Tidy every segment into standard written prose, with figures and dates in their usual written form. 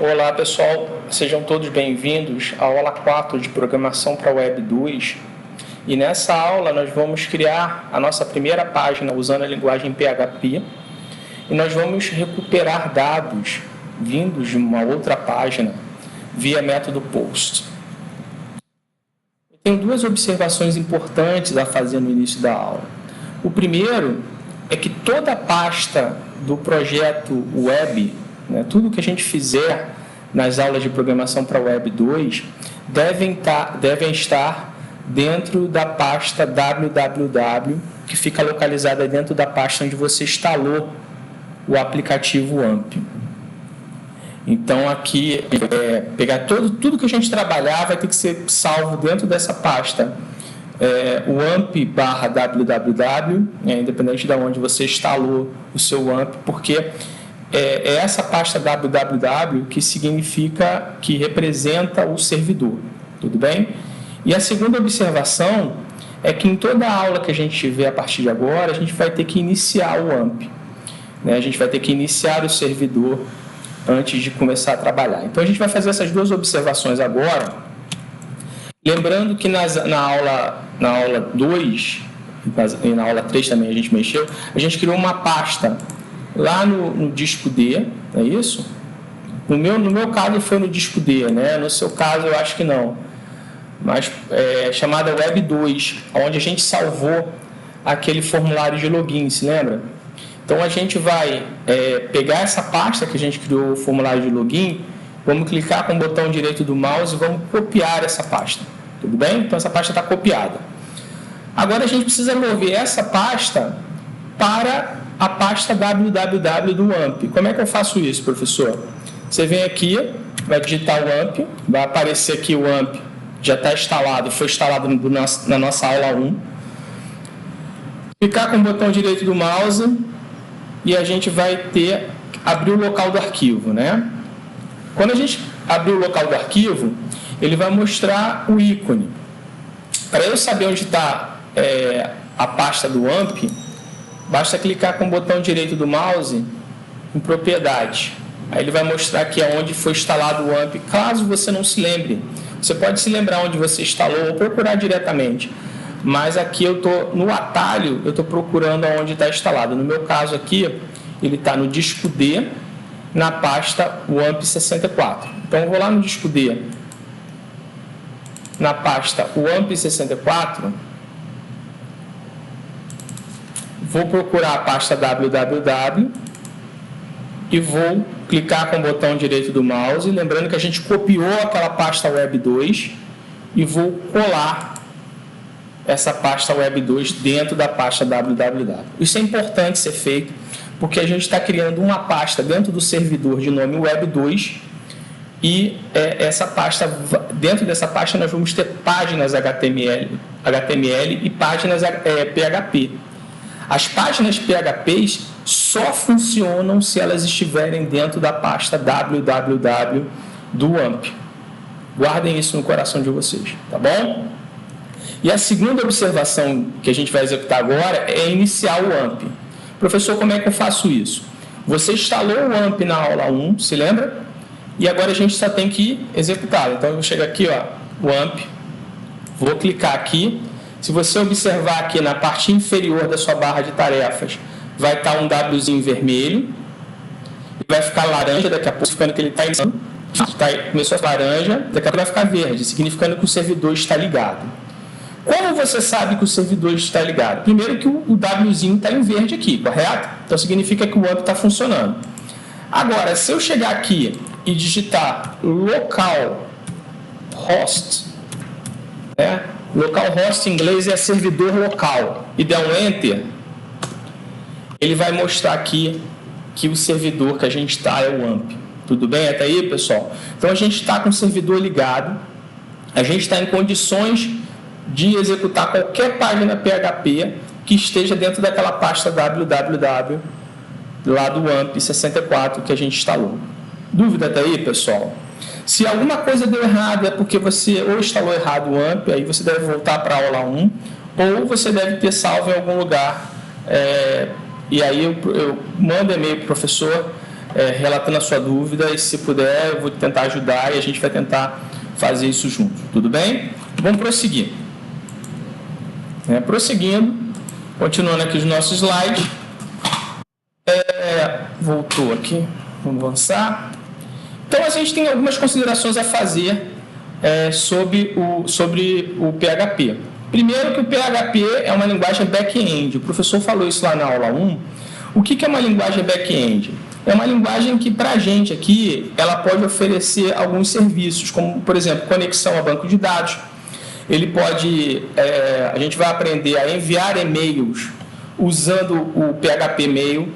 Olá pessoal, sejam todos bem-vindos à aula 4 de Programação para Web 2. E nessa aula nós vamos criar a nossa primeira página usando a linguagem PHP e nós vamos recuperar dados vindos de uma outra página via método POST. Eu tenho duas observações importantes a fazer no início da aula. O primeiro é que toda a pasta do projeto Web, tudo que a gente fizer nas aulas de programação para Web 2 devem estar dentro da pasta www, que fica localizada dentro da pasta onde você instalou o aplicativo AMP. Então, aqui, pegar tudo que a gente trabalhar vai ter que ser salvo dentro dessa pasta. O AMP/www, independente de onde você instalou o seu AMP, porque é essa pasta www que significa, que representa o servidor, tudo bem? E a segunda observação é que em toda aula que a gente tiver a partir de agora, a gente vai ter que iniciar o AMP, a gente vai ter que iniciar o servidor antes de começar a trabalhar. Então a gente vai fazer essas duas observações agora, lembrando que na aula 2 e na aula 3 também a gente mexeu, a gente criou uma pasta lá no disco D, não é isso? No meu caso foi no disco D, no seu caso eu acho que não, mas chamada Web 2, onde a gente salvou aquele formulário de login, se lembra? Então a gente vai pegar essa pasta que a gente criou, o formulário de login, vamos clicar com o botão direito do mouse e vamos copiar essa pasta, tudo bem? Então essa pasta está copiada. Agora a gente precisa mover essa pasta para a pasta www do AMP. Como é que eu faço isso, professor? Você vem aqui, vai digitar o AMP, vai aparecer aqui o AMP, já está instalado, foi instalado na nossa aula 1. Clicar com o botão direito do mouse e a gente vai abrir o local do arquivo, Quando a gente abrir o local do arquivo, ele vai mostrar o ícone. Para eu saber onde está a pasta do AMP, basta clicar com o botão direito do mouse em propriedades. Aí ele vai mostrar aqui onde foi instalado o AMP. Caso você não se lembre, você pode se lembrar onde você instalou ou procurar diretamente. Mas aqui eu estou no atalho, eu estou procurando onde está instalado. No meu caso aqui, ele está no disco D, na pasta WAMP64. Então eu vou lá no disco D, na pasta WAMP64, vou procurar a pasta www e vou clicar com o botão direito do mouse, lembrando que a gente copiou aquela pasta Web 2 e vou colar essa pasta Web 2 dentro da pasta www. Isso é importante ser feito porque a gente está criando uma pasta dentro do servidor de nome Web 2 e essa pasta, dentro dessa pasta nós vamos ter páginas HTML e páginas PHP. As páginas PHPs só funcionam se elas estiverem dentro da pasta www do AMP. Guardem isso no coração de vocês, tá bom? E a segunda observação que a gente vai executar agora é iniciar o AMP. Professor, como é que eu faço isso? Você instalou o AMP na aula 1, se lembra? E agora a gente só tem que executá-lo. Então eu vou chegar aqui, o AMP, vou clicar aqui. Se você observar aqui na parte inferior da sua barra de tarefas, vai estar um Wzinho vermelho, vai ficar laranja, daqui a pouco, significando que ele está iniciando. Começou a laranja, daqui a pouco vai ficar verde, significando que o servidor está ligado. Como você sabe que o servidor está ligado? Primeiro que o Wzinho está em verde aqui, correto? Então significa que o AMP está funcionando. Agora, se eu chegar aqui e digitar localhost, localhost em inglês é servidor local, e der um Enter, ele vai mostrar aqui que o servidor que a gente está é o AMP. Tudo bem até aí, pessoal? Então a gente está com o servidor ligado, a gente está em condições de executar qualquer página PHP que esteja dentro daquela pasta www lá do AMP64 que a gente instalou. Dúvida até aí, pessoal? Se alguma coisa deu errado é porque você ou instalou errado o AMP, aí você deve voltar para a aula 1, ou você deve ter salvo em algum lugar, e aí eu mando e-mail para o professor relatando a sua dúvida, e se puder eu vou tentar ajudar e a gente vai tentar fazer isso junto, tudo bem? Vamos prosseguir. Prosseguindo, continuando aqui os nossos slides. Voltou aqui, vamos avançar. Então, a gente tem algumas considerações a fazer sobre o PHP. Primeiro que o PHP é uma linguagem back-end. O professor falou isso lá na aula 1. O que é uma linguagem back-end? É uma linguagem que, para a gente aqui, ela pode oferecer alguns serviços, como, por exemplo, conexão a banco de dados. Ele pode, a gente vai aprender a enviar e-mails usando o PHP Mail.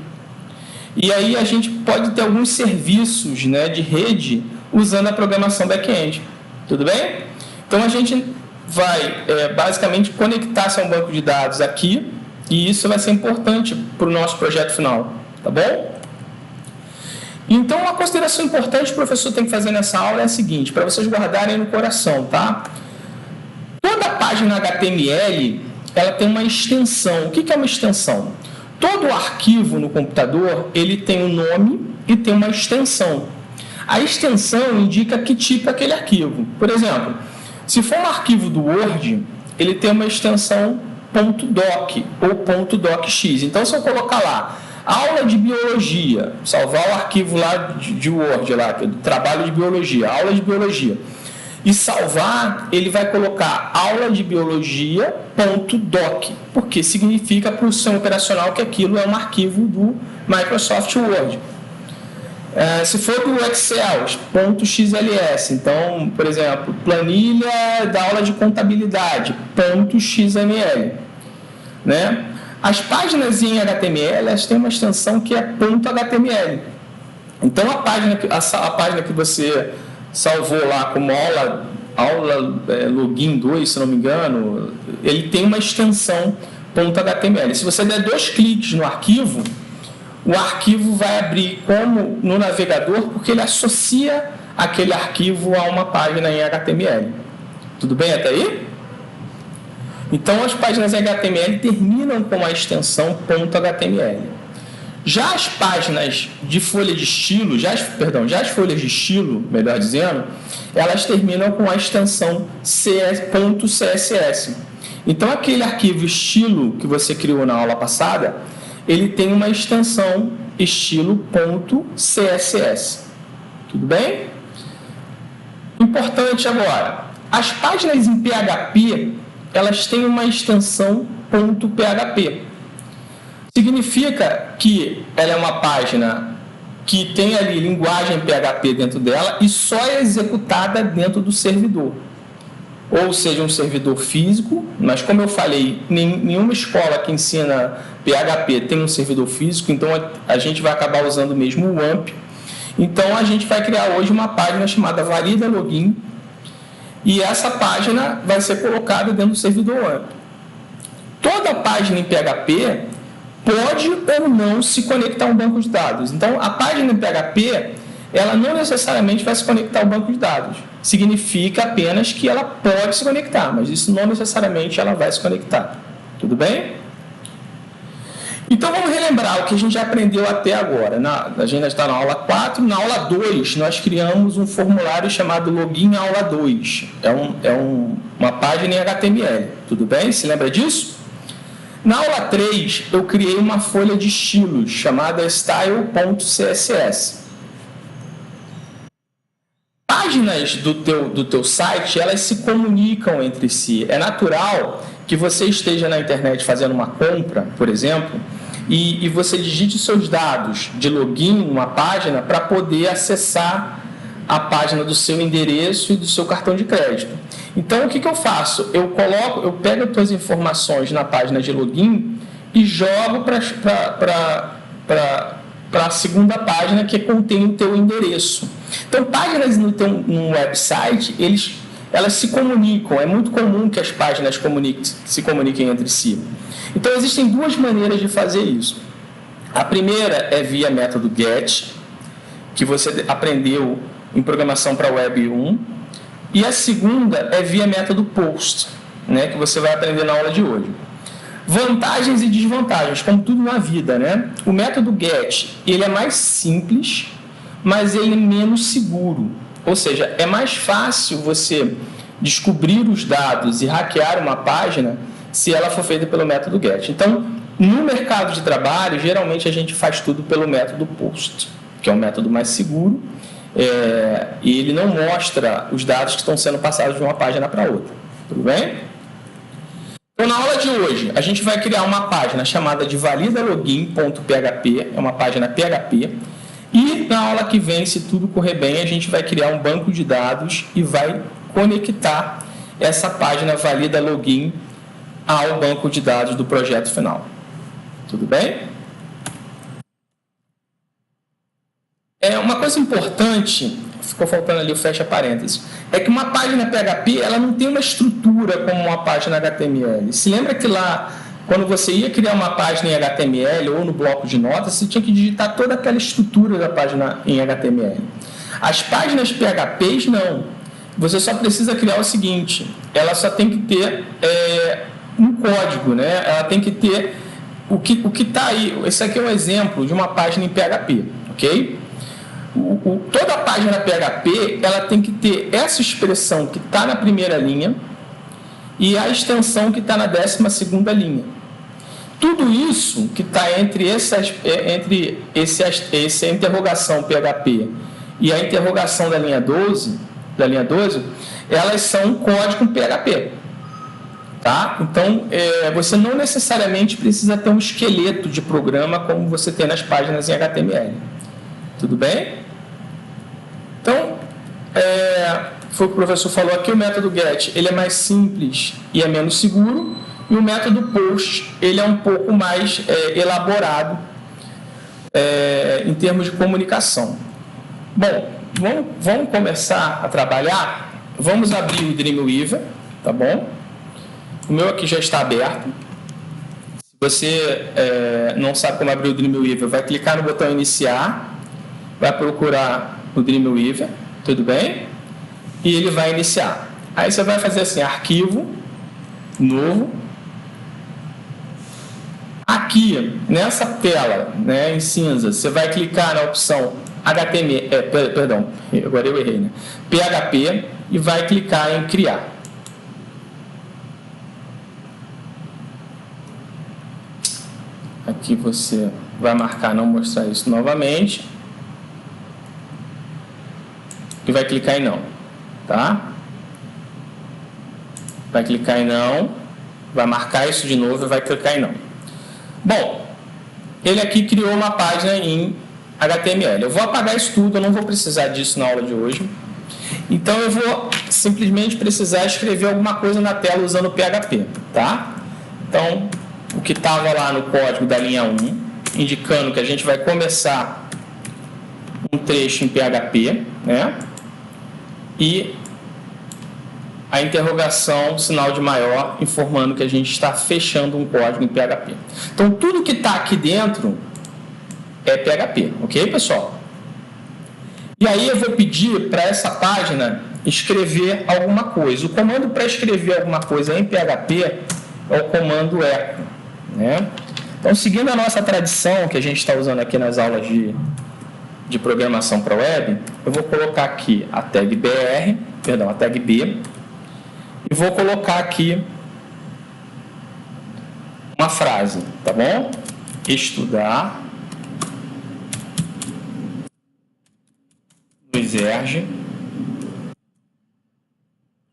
E aí a gente pode ter alguns serviços, de rede usando a programação back-end. Tudo bem? Então, a gente vai, basicamente, conectar-se a um banco de dados aqui, e isso vai ser importante para o nosso projeto final. Tá bom? Então, uma consideração importante que o professor tem que fazer nessa aula é a seguinte, para vocês guardarem no coração, tá? Toda página HTML, ela tem uma extensão. O que é uma extensão? Todo arquivo no computador, ele tem um nome e tem uma extensão. A extensão indica que tipo é aquele arquivo. Por exemplo, se for um arquivo do Word, ele tem uma extensão .doc ou .docx. Então, se eu colocar lá, aula de biologia, salvar o arquivo lá de Word, lá, do trabalho de biologia, aula de biologia, e salvar, ele vai colocar aula de biologia.doc, porque significa para o sistema operacional que aquilo é um arquivo do Microsoft Word. Se for do Excel, .xls, então, por exemplo, planilha da aula de contabilidade, .xml. As páginas em HTML, elas têm uma extensão que é .html. Então, a página que você salvou lá como aula login 2, se não me engano, ele tem uma extensão .html. Se você der 2 cliques no arquivo, o arquivo vai abrir como no navegador, porque ele associa aquele arquivo a uma página em HTML. Tudo bem até aí? Então, as páginas em HTML terminam com a extensão .html. Já as páginas de folha de estilo, já as folhas de estilo, melhor dizendo, elas terminam com a extensão .css. Então, aquele arquivo estilo que você criou na aula passada, ele tem uma extensão estilo.css. Tudo bem? Importante agora, as páginas em PHP, elas têm uma extensão .php. Significa que ela é uma página que tem ali linguagem PHP dentro dela e só é executada dentro do servidor. Ou seja, um servidor físico, mas como eu falei, nenhuma escola que ensina PHP tem um servidor físico, então a gente vai acabar usando mesmo o AMP. Então, a gente vai criar hoje uma página chamada Valida Login, e essa página vai ser colocada dentro do servidor AMP. Toda página em PHP pode ou não se conectar a um banco de dados. Então, a página em PHP, ela não necessariamente vai se conectar ao banco de dados. Significa apenas que ela pode se conectar, mas isso não necessariamente ela vai se conectar. Tudo bem? Então, vamos relembrar o que a gente já aprendeu até agora. A gente está na aula 4. Na aula 2, nós criamos um formulário chamado Login Aula 2. Uma página em HTML. Tudo bem? Se lembra disso? Na aula 3, eu criei uma folha de estilos chamada style.css. Páginas do teu site, elas se comunicam entre si. É natural que você esteja na internet fazendo uma compra, por exemplo, e você digite seus dados de login numa página para poder acessar a página do seu endereço e do seu cartão de crédito. Então, o que eu faço? Eu pego as tuas informações na página de login e jogo para a segunda página que contém o teu endereço. Então, páginas num website, elas se comunicam. É muito comum que as páginas se comuniquem entre si. Então, existem 2 maneiras de fazer isso. A primeira é via método GET, que você aprendeu em programação para Web 1. E a segunda é via método POST, que você vai aprender na aula de hoje. Vantagens e desvantagens, como tudo na vida, né? O método GET, ele é mais simples, mas ele é menos seguro. Ou seja, é mais fácil você descobrir os dados e hackear uma página se ela for feita pelo método GET. Então, no mercado de trabalho, geralmente a gente faz tudo pelo método POST, que é um método mais seguro, e ele não mostra os dados que estão sendo passados de uma página para outra. Tudo bem? Então, na aula de hoje, a gente vai criar uma página chamada de validalogin.php, é uma página PHP, e na aula que vem, se tudo correr bem, a gente vai criar um banco de dados e vai conectar essa página validalogin ao banco de dados do projeto final. Tudo bem? Uma coisa importante, ficou faltando ali o fecha parênteses, é que uma página PHP ela não tem uma estrutura como uma página HTML. Se lembra que lá, quando você ia criar uma página em HTML ou no bloco de notas, você tinha que digitar toda aquela estrutura da página em HTML. As páginas PHPs não. Você só precisa criar o seguinte, ela só tem que ter um código, né? Ela tem que ter o que está aí. Esse aqui é um exemplo de uma página em PHP, ok? Toda a página PHP ela tem que ter essa expressão que está na primeira linha e a extensão que está na 12ª linha. Tudo isso que está entre essa interrogação PHP e a interrogação da linha 12, elas são um código PHP. Tá? Então, você não necessariamente precisa ter um esqueleto de programa como você tem nas páginas em HTML. Tudo bem? Então, foi o que o professor falou aqui, o método GET ele é mais simples e é menos seguro, e o método POST ele é um pouco mais elaborado em termos de comunicação. Bom, vamos começar a trabalhar. Vamos abrir o Dreamweaver, tá bom? O meu aqui já está aberto. Se você não sabe como abrir o Dreamweaver, vai clicar no botão iniciar, vai procurar o Dreamweaver, tudo bem? E ele vai iniciar. Aí você vai fazer assim, arquivo, novo. Aqui, nessa tela, né, em cinza, você vai clicar na opção HTML, perdão, agora eu errei, né? PHP, e vai clicar em criar. Aqui você vai marcar não mostrar isso novamente. E vai clicar em não, tá? Vai clicar em não, vai marcar isso de novo e vai clicar em não. Bom, ele aqui criou uma página em HTML. Eu vou apagar isso tudo, eu não vou precisar disso na aula de hoje. Então, eu vou simplesmente precisar escrever alguma coisa na tela usando o PHP, tá? Então, o que estava lá no código da linha 1, indicando que a gente vai começar um trecho em PHP, né? E a interrogação, sinal de maior, informando que a gente está fechando um código em PHP. Então, tudo que está aqui dentro é PHP, ok, pessoal? E aí eu vou pedir para essa página escrever alguma coisa. O comando para escrever alguma coisa em PHP é o comando echo, né? Então, seguindo a nossa tradição que a gente está usando aqui nas aulas de programação para web, eu vou colocar aqui a tag BR, perdão, a tag B, e vou colocar aqui uma frase, tá bom? Estudar no Exerge.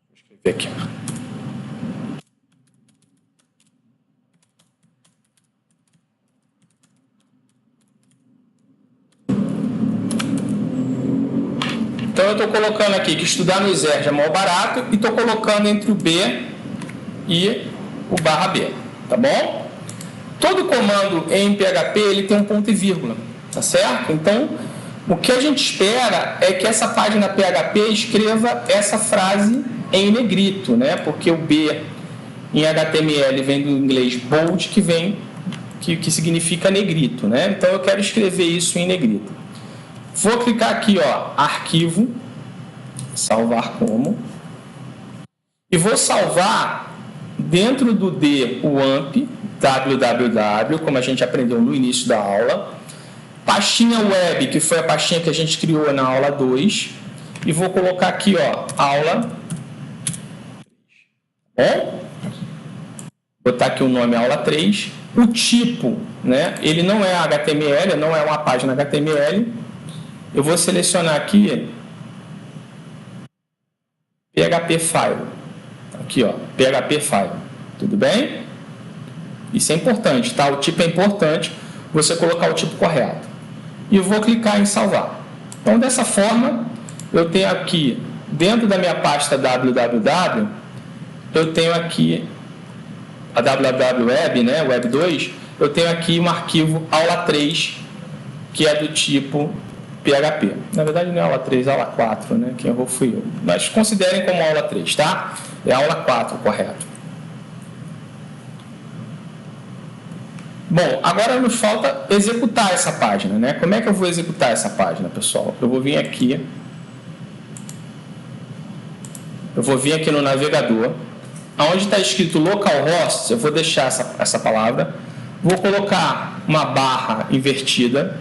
Vou escrever aqui. Então, eu estou colocando aqui que estudar no Exerge é mais barato e estou colocando entre o B e o /B, tá bom? Todo comando em PHP ele tem um ponto e vírgula, tá certo? Então, o que a gente espera é que essa página PHP escreva essa frase em negrito, né? Porque o B em HTML vem do inglês bold, que significa negrito, né? Então, eu quero escrever isso em negrito. Vou clicar aqui, ó, arquivo, salvar como, e vou salvar dentro do D o AMP, www, como a gente aprendeu no início da aula. Pastinha web, que foi a pastinha que a gente criou na aula 2. E vou colocar aqui, ó, aula. Botar aqui o nome aula 3. O tipo, né? Ele não é HTML, não é uma página HTML. Eu vou selecionar aqui PHP File. Aqui, ó, PHP File. Tudo bem? Isso é importante, tá? O tipo é importante, você colocar o tipo correto. E eu vou clicar em salvar. Então, dessa forma, eu tenho aqui, dentro da minha pasta www, eu tenho aqui a www web, né, web 2, eu tenho aqui um arquivo aula 3, que é do tipo PHP. Na verdade, não é aula 3, é aula 4, né? Quem errou fui eu. Mas considerem como aula 3, tá? É aula 4, correto. Bom, agora nos falta executar essa página, né? Como é que eu vou executar essa página, pessoal? Eu vou vir aqui no navegador, onde está escrito localhost, eu vou deixar essa palavra, vou colocar uma barra invertida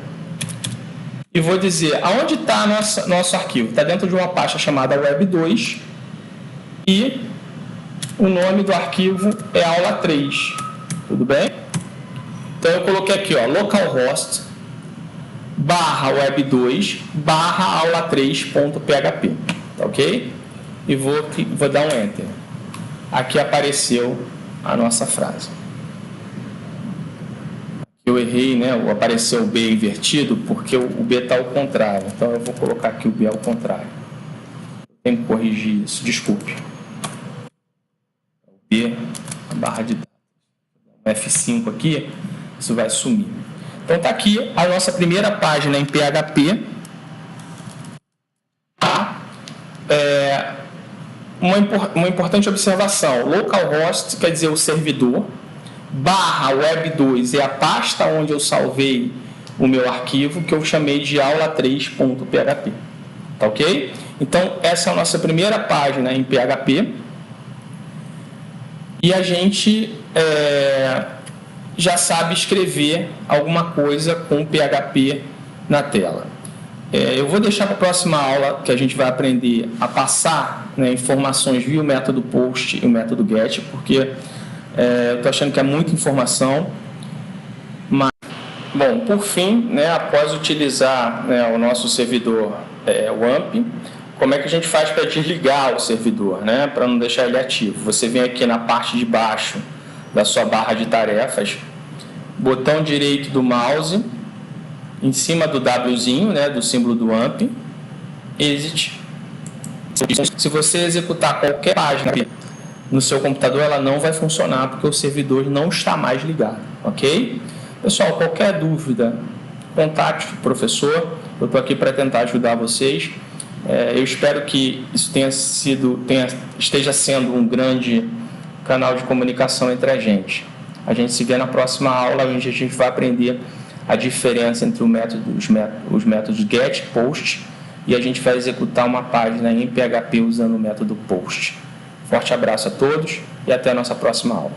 e vou dizer aonde está nosso arquivo. Está dentro de uma pasta chamada web2 e o nome do arquivo é aula 3. Tudo bem? Então eu coloquei aqui, ó, localhost barra web2 barra aula3.php, tá ok? E vou dar um enter. Aqui apareceu a nossa frase. Eu errei, né? Apareceu o B invertido porque o B está ao contrário. Então eu vou colocar aqui o B ao contrário. Tenho que corrigir isso, desculpe. O B, a barra de dados. F5 aqui, isso vai sumir. Então está aqui a nossa primeira página em PHP. Tá? Uma importante observação: localhost quer dizer o servidor, barra web2 é a pasta onde eu salvei o meu arquivo, que eu chamei de aula3.php. Tá ok? Então, essa é a nossa primeira página em PHP. E a gente já sabe escrever alguma coisa com PHP na tela. Eu vou deixar para a próxima aula que a gente vai aprender a passar, né, informações via o método POST e o método GET, porque eu estou achando que é muita informação. Mas, bom, por fim, né, após utilizar, né, o nosso servidor WAMP, como é que a gente faz para desligar o servidor, né, para não deixar ele ativo? Você vem aqui na parte de baixo da sua barra de tarefas, botão direito do mouse, em cima do Wzinho, né, do símbolo do WAMP, Exit. Se você executar qualquer página no seu computador, ela não vai funcionar porque o servidor não está mais ligado, ok? Pessoal, qualquer dúvida, contate o professor, eu estou aqui para tentar ajudar vocês. Eu espero que isso esteja sendo um grande canal de comunicação entre a gente. A gente se vê na próxima aula, onde a gente vai aprender a diferença entre os métodos GET e POST, e a gente vai executar uma página em PHP usando o método POST. Forte abraço a todos e até a nossa próxima aula.